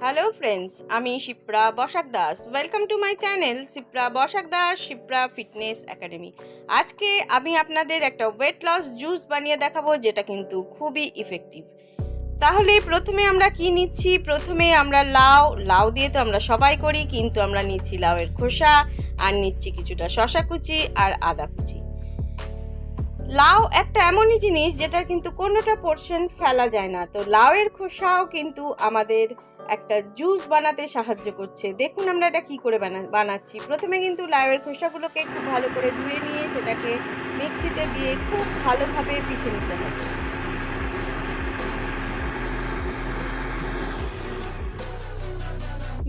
Hello friends, আমি Shipra Basak Das. Welcome to my channel Shipra Basak Das Shipra fitness academy. আজকে আমি আপনাদের একটা ওয়েট লস জুস বানিয়ে দেখাবো, যেটা কিন্তু খুবই ইফেক্টিভ। তাহলে প্রথমে আমরা কি নিচ্ছি? প্রথমে আমরা লাউ দিয়ে তো আমরা সবাই করি, কিন্তু আমরা নিচ্ছি লাউয়ের খোসা, আর নিচ্ছি কিছুটা শসা কুচি আর আদা কুচি। লাউ একটা এমনই জিনিস যেটার কিন্তু কোনোটা পোর্শন ফেলা যায় না। তো লাউয়ের খোসাও কিন্তু আমাদের একটা জুস বানাতে সাহায্য করছে। দেখুন আমরা এটা কি করে বানাচ্ছি। প্রথমে কিন্তু লাউয়ের খোসাগুলোকে খুব ভালো করে ধুয়ে নিয়ে সেটাকে মিক্সিতে দিয়ে খুব ভালোভাবে পিষে নিতে হবে।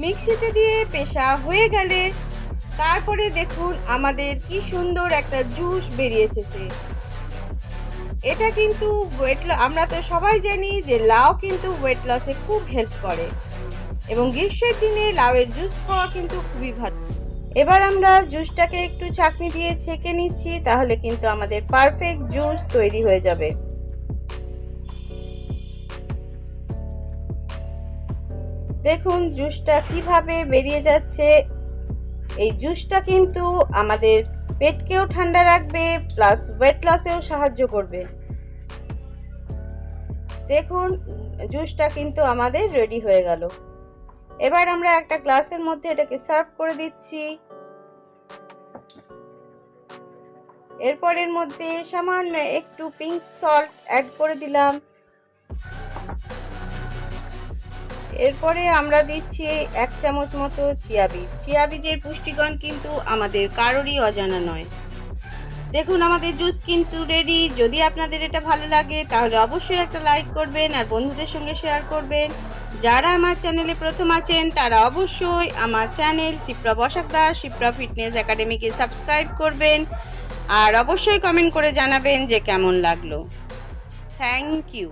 মিক্সিতে দিয়ে পেশা হয়ে গেলে তারপরে দেখুন আমাদের কি সুন্দর একটা জুস বেরিয়ে এসেছে। এটা কিন্তু আমরা তো সবাই জানি যে লাউ কিন্তু ওয়েট লসে খুব হেল্প করে, এবং গ্রীষ্মের দিনে লাউয়ের জুস খাওয়া কিন্তু খুবই ভালো। এবার আমরা জুসটাকে একটু ছাঁকনি দিয়ে ছেঁকে নিচ্ছি, তাহলে কিন্তু আমাদের পারফেক্ট জুস তৈরি হয়ে যাবে। দেখুন জুসটা কিভাবে বেরিয়ে যাচ্ছে। এই জুসটা কিন্তু আমাদের পেটকেও ঠান্ডা রাখবে, প্লাস ওয়েট লসেও সাহায্য করবে। দেখুন জুসটা কিন্তু আমাদের রেডি হয়ে গেল। এবার আমরা একটা গ্লাসের মধ্যে এটাকে সার্ভ করে দিচ্ছি। এরপর এর মধ্যে সামান্য একটু পিঙ্ক সল্ট অ্যাড করে দিলাম। এরপরে আমরা দিচ্ছি 1 চামচ মতো চিয়া বীজ। চিয়া বীজের পুষ্টিগুণ কিন্তু আমাদের কারোরই অজানা নয়। দেখুন আমাদের জুস কিন্তু রেডি। যদি আপনাদের এটা ভালো লাগে তাহলে অবশ্যই একটা লাইক করবেন আর বন্ধুদের সঙ্গে শেয়ার করবেন। যারা আমার চ্যানেলে প্রথম আছেন তারা অবশ্যই আমার চ্যানেল শিপ্রা বসাক দাস শিপ্রা ফিটনেস একাডেমিকে সাবস্ক্রাইব করবেন, আর অবশ্যই কমেন্ট করে জানাবেন যে কেমন লাগলো। Thank you.